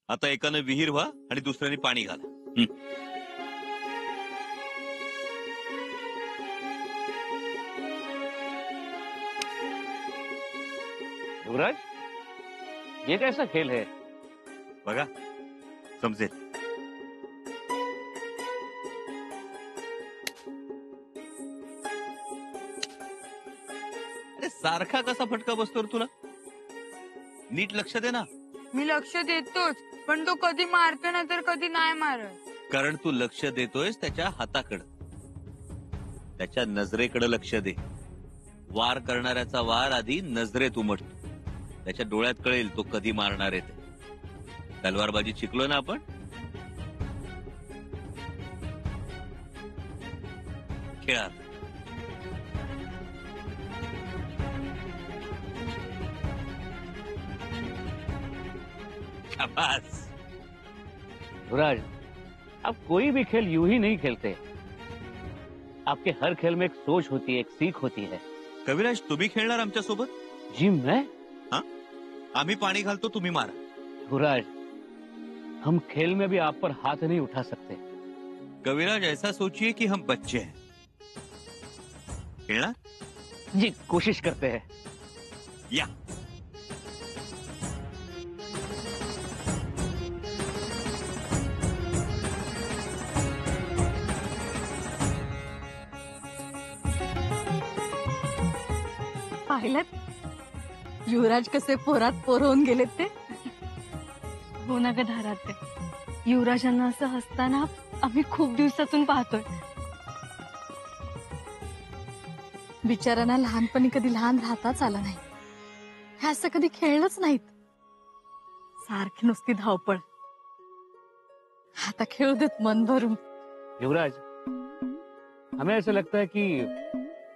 आता एकानं विहीर व्हा आणि दुसऱ्याने पाणी घाला. युवराज, ये कैसा खेल है? बघा समजेल. अरे सारखा कसा फटका बसतो रे तुला? नीट लक्ष दे ना. मी लक्ष देतोच, पण तो कधी मारतो ना तर कधी नाही मारत. कारण तू लक्ष देतोयस त्याच्या हाताकडे, त्याच्या नजरेकडे लक्ष दे. वार करणाऱ्याचा वार आधी नजरेत उमटतो. त्याच्या डोळ्यात कळेल तो कधी मारणार आहे ते. तलवारबाजी शिकलो ना आपण. खेळा. शाबास. युवराज, आप कोई भी खेल यूं ही नहीं खेलते. आपके हर खेल में एक सोच होती है, एक सीख होती है. कविराज, तुम्ही खेळणार आमच्या सोबत? जी मैं? हाँ, आम्ही पाणी घालतो, तुम्ही मारा. युवराज, हम खेल में भी आप पर हाथ नहीं उठा सकते. कविराज, ऐसा सोचिए कि हम बच्चे हैं. खेलना? जी, कोशिश करते हैं. या. पाहिलं युवराज कसे पोरात पोर होऊन गेलेत ते. हो ना ग धारात. युवराजांना असं हसताना आम्ही खूप दिवसातून पाहतोय. बिचाऱ्यांना लहानपणी कधी लहान राहताच आलं नाही. हे असं कधी खेळलंच नाहीत. सारखी नुसती धावपळ. आता खेळू देत मन भरून. युवराज, हमें ऐसा लगता है कि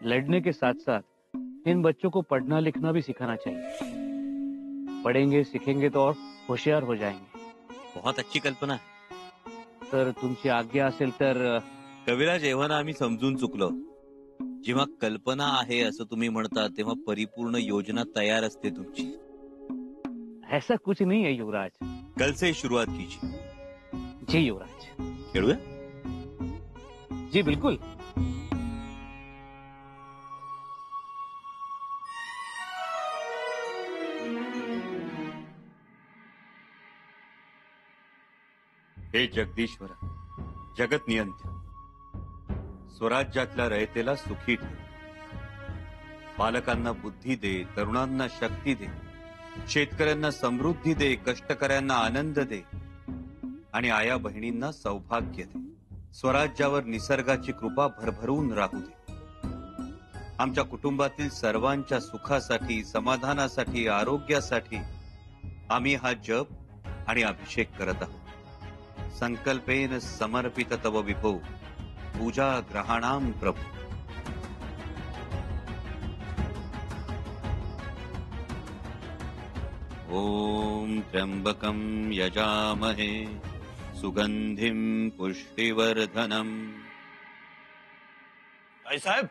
लड़ने के साथ साथ इन बच्चों को पढ़ना लिखना भी सिखाना चाहिए. पढ़ेंगे सीखेंगे तो और होशियार हो जाएंगे. बहुत अच्छी कल्पना आहे. तर तुमची आज्ञा असेल तर. कविराज, जेव्हा ना आम्ही समजून चुकलो. जेव्हा कल्पना आहे असं तुम्ही म्हणता तेव्हा परिपूर्ण योजना तयार असते तुमची. ऐसा कुछ नहीं है युवराज. कल से शुरुआत कीजिए. जी युवराज. खेळूया? जी बिल्कुल. हे जगदीश्वर, जगत नियंत्रण, स्वराज्यातल्या रयतेला सुखी ठेव. पालकांना बुद्धी दे, तरुणांना शक्ती दे, शेतकऱ्यांना समृद्धी दे, कष्टकऱ्यांना आनंद दे आणि आया बहिणींना सौभाग्य दे. स्वराज्यावर निसर्गाची कृपा भरभरून राहू दे. आमच्या कुटुंबातील सर्वांच्या सुखासाठी, समाधानासाठी, आरोग्यासाठी आम्ही हा जप आणि अभिषेक करत आहोत. संकल्पेन समर्पित तव विभो पूजा ग्रहाणाम प्रभु. ओम त्र्यंबकं यजामहे सुगंधिं पुष्टिवर्धनम्. ताईसाहेब,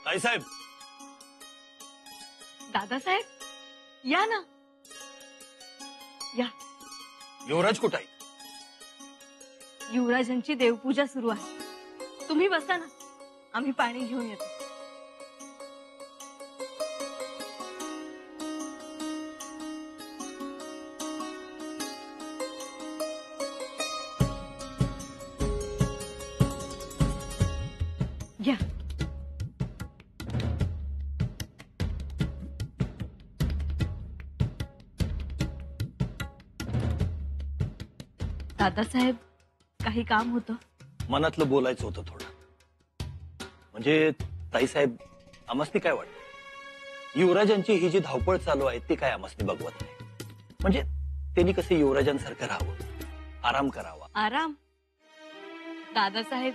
ताईसाहेब. दादासाहेब, या ना. या. युवराज कुठे आहे? युवराजांची देवपूजा सुरू आहे. तुम्ही बसा ना, आम्ही पाणी घेऊन येतो. घ्या. दादासाहेब, काही काम होतं? मनातलं बोलायचं होतं थोडं. म्हणजे ताईसाहेब, आमसनी काय वाटतं, युवराजांची ही जी धावपळ चालू आहे ती काय आमसनी बघवत नाही. म्हणजे त्यांनी कसं युवराजांसारखं राहावं, आराम करावा. आराम? दादासाहेब,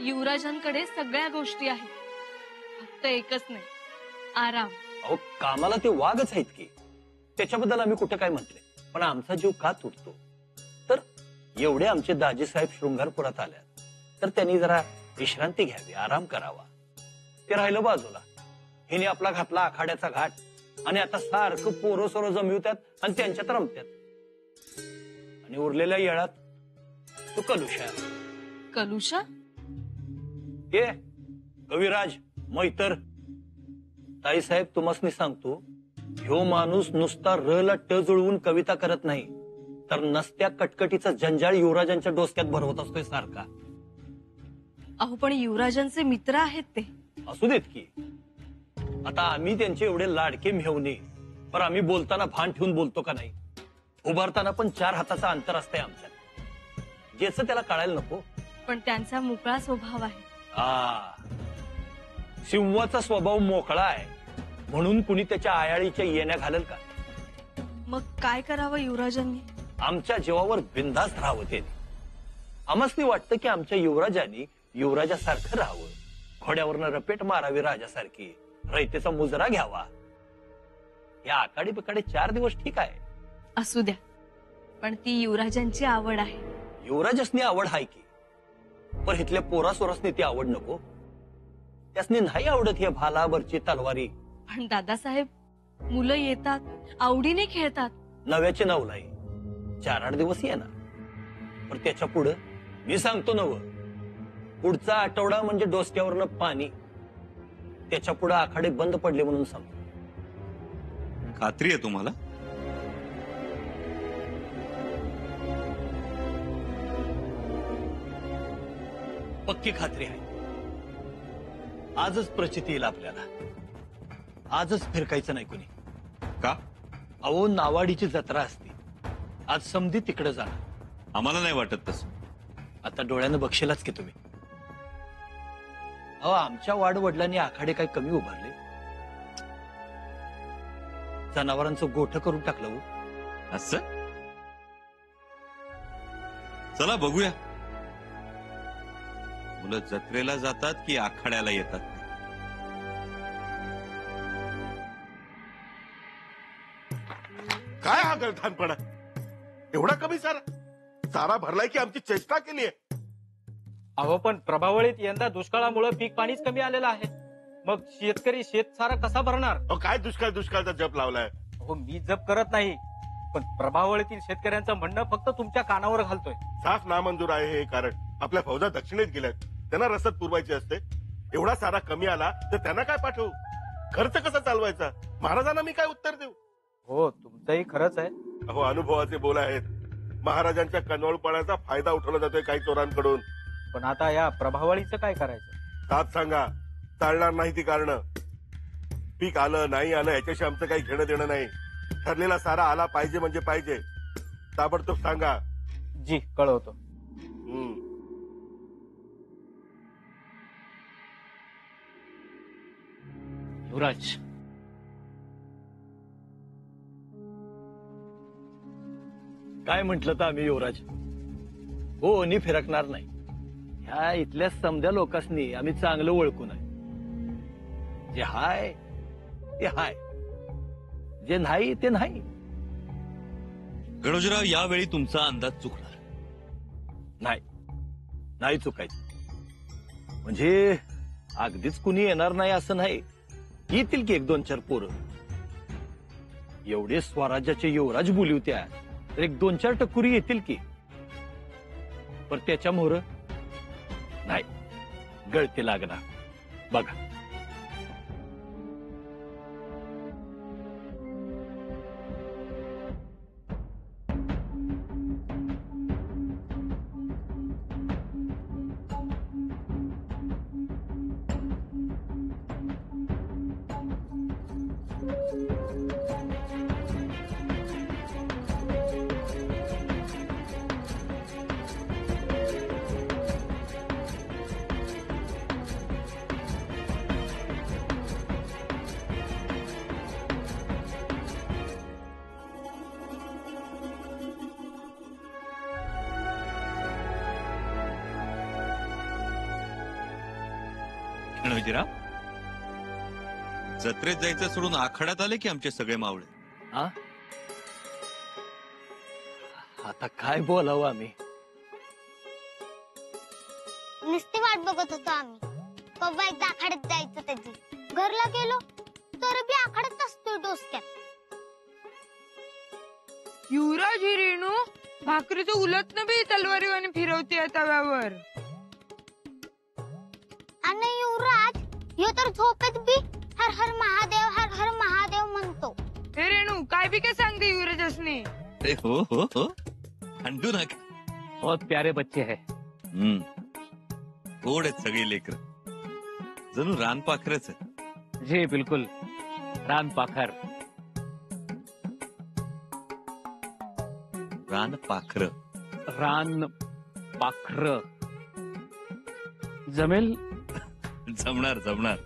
युवराजांकडे सगळ्या गोष्टी आहेत, फक्त एकच नाही, आराम. अहो, कामाला ते वाघच आहेत की, त्याच्याबद्दल आम्ही कुठं काय म्हटले. पण आमचा जीव का तुटतो? तर एवढे आमचे दाजीसाहेब शृंगारपुरात आल्या तर त्यांनी जरा विश्रांती घ्यावी, आराम करावा. ते राहिलं बाजूला. हिने आपला घातला आखाड्याचा घाट आणि आता सारखं पोरं सोरं जमवतात आणि त्यांच्यात रमतात. आणि उरलेल्या येळात तू कलुषा. कलुषा? ये कविराज मैतर. ताईसाहेब तुम्हासनी सांगतो, ह्यो माणूस नुसता र ला ट जुळवून कविता करत नाही, तर नसत्या कटकटीचा जंजाळ युवराजांच्या डोसक्यात भरवत असतोय सारखा. अहो पण युवराजांचे मित्र आहेत ते. असू देत की. आता आम्ही त्यांचे एवढे लाडके मेवणे, पण आम्ही बोलताना भान ठेवून बोलतो का नाही? उभारताना पण 4 हाताचा अंतर असतंय आमच्यात. ज्याचं त्याला कळायला नको. पण त्यांचा मोकळा स्वभाव आहे. सिंहाचा स्वभाव मोकळा आहे म्हणून कुणी त्याच्या आयाळीच्या येण्या घालेल का? मग काय करावं युवराजांनी? आमच्या जीवावर बिनधास्त राहावं ते. आम्हासनी वाटतं की आमच्या युवराजांनी युवराजासारखं राहावं, घोड्यावरनं रपेट मारावी राजासारखी, रयतेचा मुजरा घ्यावा. या आकाडी बिकाडी 4 दिवस ठीक आहे. असू द्या, पण ती युवराजांची आवड आहे. युवराजासनी आवड आहे की, पण इथल्या पोरासोरासनी ती आवड नको. त्यासनी नाही आवडत हे भालाबरची तलवारी. पण दादासाहेब, मुलं येतात, आवडीने खेळतात. नव्याचे नवलाई 4-8 दिवस येणार, पण त्याच्या पुढं मी सांगतो नव, पुढचा आठवडा म्हणजे डोसक्यावरनं पाणी. त्याच्या पुढे आखाडे बंद पडले म्हणून सांगतो. खात्री आहे तुम्हाला? पक्की खात्री आहे. आजच प्रचिती येईल आपल्याला. आजच फिरकायचं नाही कोणी. का? अहो, नावाडीची जत्रा असते आज, समधी तिकडे जाणार. आम्हाला नाही वाटत तसं. आता डोळ्यानं बघशीलच की तुम्ही. अहो, आमच्या वाडवडिलांनी आखाडे काही कमी उभारले? जनावरांचं गोठ करून टाकलं हो. असं? चला बघूया, मुलं जत्रेला जातात की आखाड्याला येतात ते. काय हा गलथानपणा? एवढा कमी सारा? सारा भरलाय की आमची चेष्टा केली आहे? अहो पण प्रभावळीत यंदा दुष्काळामुळे पीक पाणीच कमी आलेलं आहे. मग शेतकरी शेतसारा कसा भरणार? काय दुष्काळचा जप लावलाय? हो, मी जप करत नाही, पण प्रभावळीतील शेतकऱ्यांचं म्हणणं फक्त तुमच्या कानावर घालतोय. साफ नामंजूर आहे हे कारण. आपल्या फौजा दक्षिणेत गेल्यात, त्यांना रसद पुरवायची असते. एवढा सारा कमी आला तर त्यांना काय पाठवू? खर्च कसा चालवायचा? महाराजांना मी काय उत्तर देऊ? हो, तुमचंही खरंच आहे. अहो, अनुभवाचे बोल आहेत. महाराजांच्या कनवळपणाचा फायदा उठवला जातोय काही चोरांकडून. पण आता या प्रभावळीचं काय करायचं? साथ सांगा. चालणार नाही ती कारण. पीक आलं नाही आलं याच्याशी आमचं काही घेणं देणं नाही. ठरलेला सारा आला पाहिजे म्हणजे पाहिजे. ताबडतोब सांगा. जी, कळवतो. युवराज, काय म्हंटल तर आम्ही युवराज हो नी फिरकणार नाही. ह्या इथल्या समध्या लोकांनी आम्ही चांगलं ओळखून आहे. जे हाय ते हाय, जे नाही ते नाही. गणोजीराव, यावेळी तुमचा अंदाज चुकणार नाही. नाही चुकायचं. म्हणजे अगदीच कुणी येणार नाही असं नाही. येतील की 1-2-4 पोरं. एवढे स्वराज्याचे युवराज बोली होत्या, तर 1-2-4 टक्कुरी येतील की. पण त्याच्या मोहर नाही, गळती लागणार. बघा, गणोजीराव, जत्रेत जायचं सोडून आखाड्यात आले की आमचे सगळे मावळे. आता काय बोलावं आम्ही? नुसती वाट बघत होतो आम्ही. कव्वा एकदा आखाड्यात जायचं त्याची. घरला गेलो तर बी आखाड्यात असतोय डोसक्यात. युवराज ही रेणू भाकरीचं उलटणं बी तलवारीवाने फिरवते तव्यावर. आणि युवराज ह्यो तर झोपेत बी हर हर महादेव हर हर महादेव म्हणतो. हे रेणू काय बी काय सांगते युवराजसने. अरे हो हो हो, खंडू नका. बहुत प्यारे बच्चे है. गोड आहेत सगळी लेकर, जणू रानपाखरच आहे. जी बिल्कुल, रान पाखर. रानपाखर. रान पाखर जमेल. जमणार जमणार,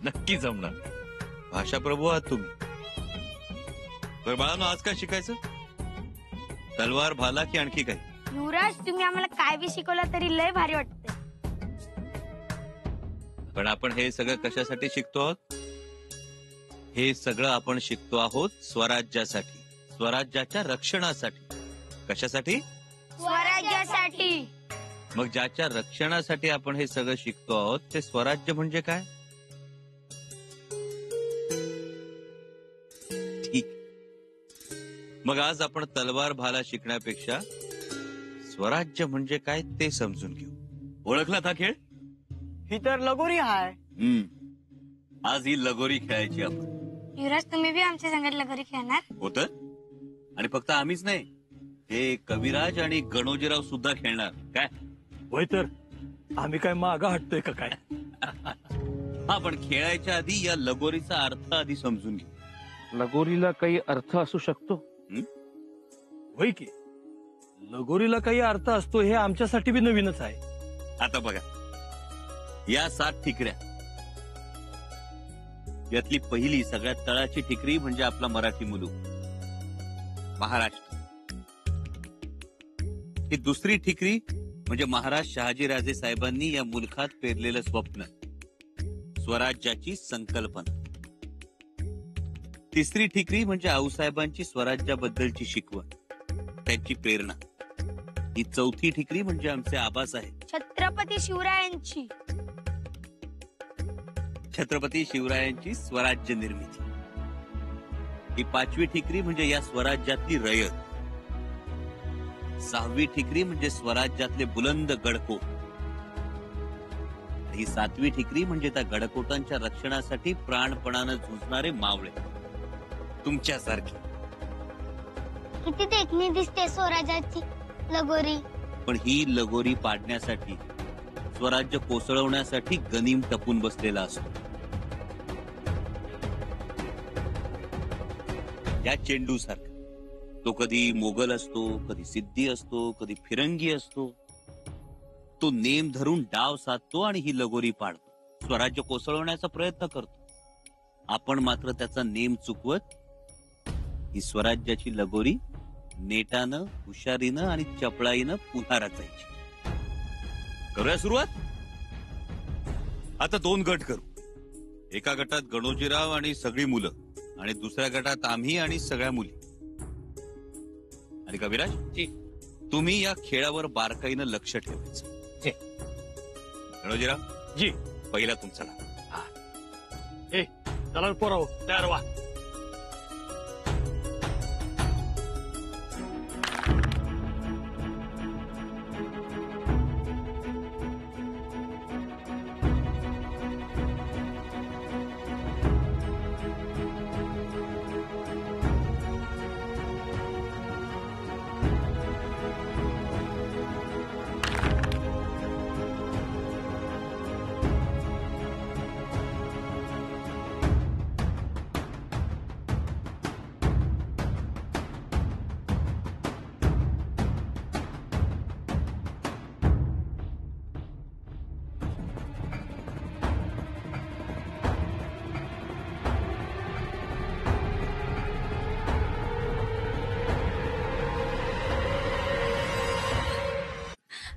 नक्की जमणार. भाषा प्रभू आहात तुम्ही. तर बाळांनो, आज काय शिकायचं? तलवार, भाला की आणखी काय? युवराज तुम्ही आम्हाला काय बी शिकवलं तरी लय भारी वाटतंय. पण आपण हे सगळं कशासाठी शिकतो आहोत? हे सगळं आपण शिकतो आहोत स्वराज्यासाठी, स्वराज्याच्या रक्षणासाठी. कशासाठी? स्वराज्यासाठी. मग ज्याच्या रक्षणासाठी आपण हे सगळं शिकतो आहोत ते स्वराज्य म्हणजे काय? ठीक. मग आज आपण तलवार भाला शिकण्यापेक्षा स्वराज्य म्हणजे काय ते समजून घेऊ. ओळखलात हा खेळ? ही तर लगोरी हाय. आज ही लगोरी खेळायची आपण. युवराज तुम्ही बी आमच्या संगत लगोरी खेळणार? होत. आणि फक्त आम्हीच नाही, हे कविराज आणि गणोजीराव सुद्धा खेळणार. काय होय, तर आम्ही काय मागा हटतोय का काय? हा, पण खेळायच्या आधी या लगोरीचा अर्थ आधी समजून घे. लगोरीला काही अर्थ असू शकतो? होय की, लगोरीला काही अर्थ असतो हे आमच्यासाठी बी नवीनच आहे. आता बघा, या 7 ठिकऱ्या, यातली पहिली सगळ्यात तळाची ठिकरी म्हणजे आपला मराठी मुलूक, महाराष्ट्र. ही दुसरी ठिकरी म्हणजे महाराज शहाजीराजे साहेबांनी या मुलखात पेरलेलं स्वप्न, स्वराज्याची संकल्पना. तिसरी ठिकरी म्हणजे आऊसाहेबांची स्वराज्याबद्दलची शिकवण, त्यांची प्रेरणा. ही चौथी ठिकरी म्हणजे आमचे आबासाहेब, छत्रपती शिवरायांची. छत्रपती शिवरायांची स्वराज्य निर्मिती. ही 5वी ठिकरी म्हणजे या स्वराज्यातली रयत. 6वी ठिकरी म्हणजे स्वराज्यातले बुलंद गडकोट. ही 7वी ठिकरी म्हणजे त्या गडकोटांच्या रक्षणासाठी प्राणपणानं झुंजणारे मावळे, तुमच्यासारखे. किती देखणी दिसते स्वराज्याची लगोरी. पण ही लगोरी पाडण्यासाठी, स्वराज्य कोसळवण्यासाठी गनीम टपून बसलेला असतो. या चेंडू सारखा तो कधी मोगल असतो, कधी सिद्धी असतो, कधी फिरंगी असतो. तो नेम धरून डाव साधतो आणि ही लगोरी पाडतो, स्वराज्य कोसळवण्याचा प्रयत्न करतो. आपण मात्र त्याचा नेम चुकवत ही स्वराज्याची लगोरी नेटानं, हुशारीनं आणि चपळाईनं पुन्हा रचायची. करूया सुरुवात? आता 2 गट करू. एका गटात गणोजीराव आणि सगळी मुलं, आणि दुसऱ्या गटात आम्ही आणि सगळ्या मुली. आणि कविराज जी, तुम्ही या खेळावर बारकाईनं लक्ष ठेवायचं. गणोजीराव जी, पहिला तुमचा डाव. चला पोराव, तयार व्हा.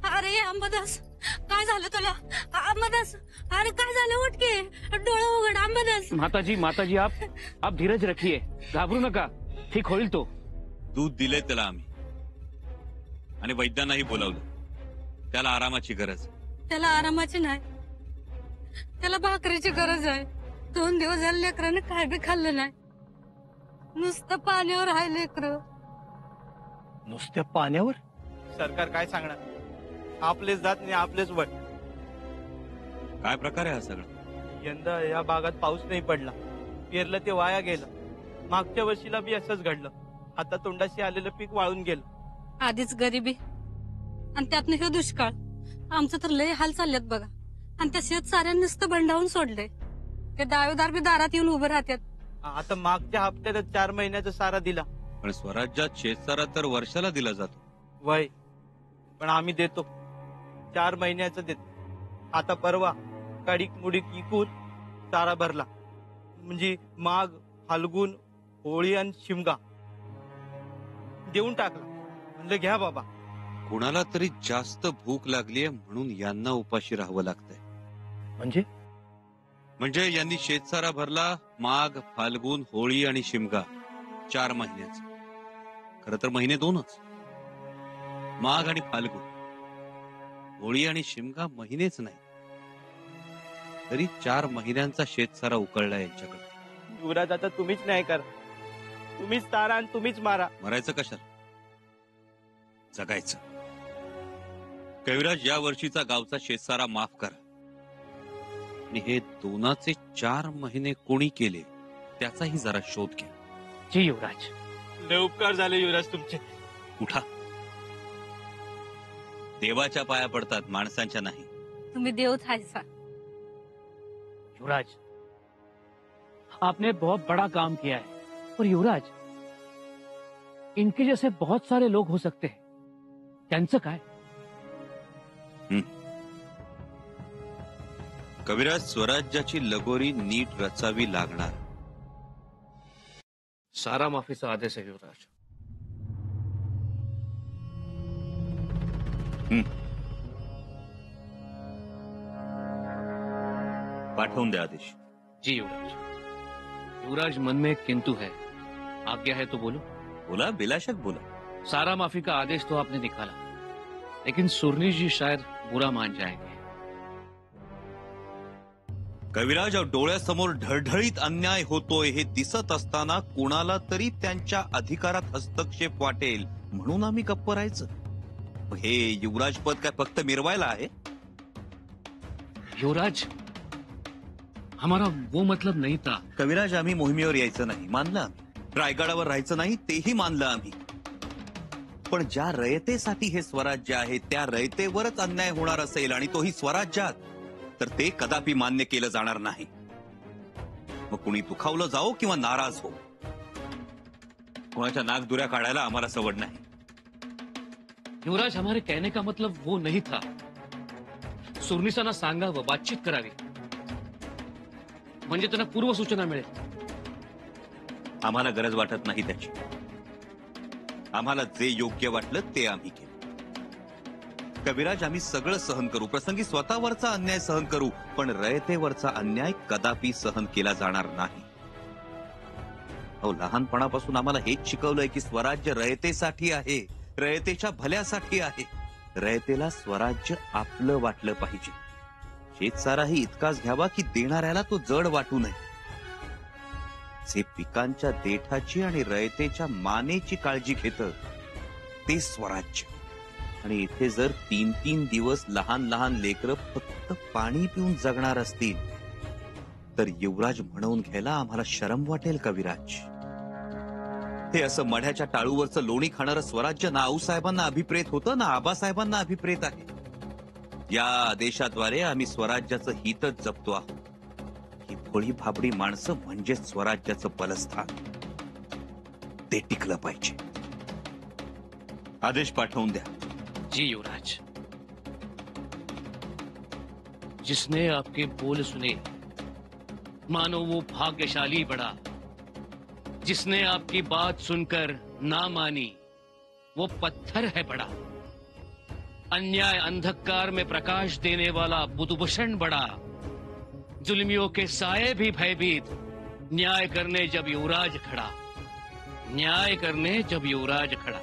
अरे अंबादास, काय झालं तुला? अंबादास, अरे काय झालं? उठ के, डोळे उघड अंबादास. माताजी, माताजी, आप धीरज रखिए, घाबरू नका, ठीक होईल तो. दूध दिले त्याला आम्ही आणि वैद्यांनाही बोलावलं. त्याला आरामाची गरज. त्याला आरामाची नाही, त्याला भाकरीची गरज आहे. 2 दिवस झाले लेकरानं काय बी खाल्लं नाही, नुसतं पाण्यावर आहे लेकर. नुसत्या पाण्यावर? सरकार काय सांगणार? आपलेच जात नाही आपलेच वय. काय प्रकार आहे हा सगळा? यंदा या भागात पाऊस नाही पडला, पेरलं ते वाया गेलं. मागच्या वर्षीला बी असंच घडलं. आता तोंडाशी आलेलं पीक वाळून गेलं. आधीच गरिबी आणि त्यातनं हे दुष्काळ. आमचं तर लय हाल चाललेत बघा. आणि त्या शेत साऱ्यांनी नुसतं बंडावून सोडलंय. ते दावेदार बी दारात येऊन उभं राहतात. आता मागच्या हप्त्यात 4 महिन्याचा सारा दिला. पण स्वराज्यात शेतसारा तर वर्षाला दिला जातो. वय पण आम्ही देतो 4 महिन्याचं देतो. आता परवा काडीक मुडीक इकून सारा भरला. म्हणजे माघ, फाल्गुन, होळी आणि शिमगा देऊन टाकला. म्हणलं घ्या बाबा. कुणाला तरी जास्त भूक लागलीये म्हणून यांना उपाशी राहावं लागतंय. म्हणजे यांनी शेतसारा भरला माघ, फाल्गुन, होळी आणि शिमगा 4 महिन्याच. खरं तर महिने 2च. माघ आणि फाल्गुन, होळी आणि शिमगा महिनेच नाही. तरी 4 महिन्यांचा शेतसारा उकळला यांच्याकडे. युवराज आता तुम्हीच नाही करा. तुम्हीच तारा आणि तुम्हीच मारा. मरायचं कशाला? जगायचं. कविराज, या वर्षीचा गावचा शेतसारा माफ करा. आणि हे 2चे 4 महिने कोणी केले त्याचाही जरा शोध घ्या. जी युवराज. लय उपकार झाले युवराज तुमचे. उठा. देवाच्या पाया पडतात, माणसांच्या नाही. तुम्ही देवच हायसा. युवराज, आपने बहुत बड़ा काम किया है. और युवराज, इनके जैसे बहुत सारे लोग हो सकते हैं. त्यांचं काय? कविराज, स्वराज्याची लगोरी नीट रचावी लागणार. सारा माफीचा आदेश आहे युवराज. पाठवून द्या आदेश. जी युवराज. युवराज, मन में एक किंतु है. आज्ञा है तो बोलो. बोला, बिलाशक बोला. सारा माफी का आदेश तो आपने निकाला, लेकिन सुरनी जी शायद बुरा मान जाएंगे. कविराज, डोळ्यासमोर ढळढळीत अन्याय होतोय हे दिसत असताना कुणाला तरी त्यांच्या अधिकारात हस्तक्षेप वाटेल म्हणून आम्ही गप्प राहायचं. हे युवराज पद काय फक्त मिरवायला आहे? युवराज, हमारा वो मतलब नहीं था. कविराज, आम्ही मोहिमेवर यायचं नाही मानलं आम्ही. रायगडावर राहायचं नाही तेही मानलं आम्ही. पण ज्या रयतेसाठी हे स्वराज्य आहे त्या रयतेवरच अन्याय होणार असेल आणि तोही स्वराज्यात, तर ते कदापि मान्य केलं जाणार नाही. मग कुणी दुखावलं जाओ किंवा नाराज हो, कोणाच्या नाकदुऱ्या काढायला आम्हाला सवड नाही. युवराज, हमारे कहने का मतलब वो नहीं था. सुरनिसांना सांगावं, बातचीत करावी, म्हणजे त्यांना पूर्व सूचना मिळेल. आम्हाला गरज वाटत नाही त्याची. आम्हाला जे योग्य वाटलं ते आम्ही केलं. कविराज, आम्ही सगळं सहन करू, प्रसंगी स्वतःवरचा अन्याय सहन करू, पण रयतेवरचा अन्याय कदापि सहन केला जाणार नाही. लहानपणापासून आम्हाला हेच शिकवलंय की स्वराज्य रयतेसाठी आहे, रयतेच्या भल्यासाठी आहे. रयतेला स्वराज्य आपलं वाटलं पाहिजे. शेतसाराही इतकाच घ्यावा की देणाऱ्याला तो जड वाटू नये. जे पिकांच्या देठाची आणि रयतेच्या मानेची काळजी घेतं ते स्वराज्य. आणि इथे जर 3-3 दिवस लहान लहान लेकरं फक्त पाणी पिऊन जगणार असतील तर युवराज म्हणून घ्यायला आम्हाला शरम वाटेल कविराज. हे असं मढ्याच्या टाळूवरचं लोणी खाणारं स्वराज्य ना आऊसाहेबांना अभिप्रेत होतं ना आबासाहेबांना अभिप्रेत आहे. या आदेशाद्वारे आम्ही स्वराज्याचं हितच जपतो आहोत. ही भोळी भाबडी माणसं म्हणजेच स्वराज्याचं बलस्थान, ते टिकलं पाहिजे. आदेश पाठवून द्या. जी युवराज. जिसने आपके बोल सुने मानो वो भाग्यशाली बड़ा. जिसने आपकी बात सुनकर ना मानी वो पत्थर है बड़ा. अन्याय अंधकार में प्रकाश देने वाला बुधभूषण बड़ा. जुल्मियों के साए भी भयभीत. न्याय करने जब युवराज खड़ा, न्याय करने जब युवराज खड़ा.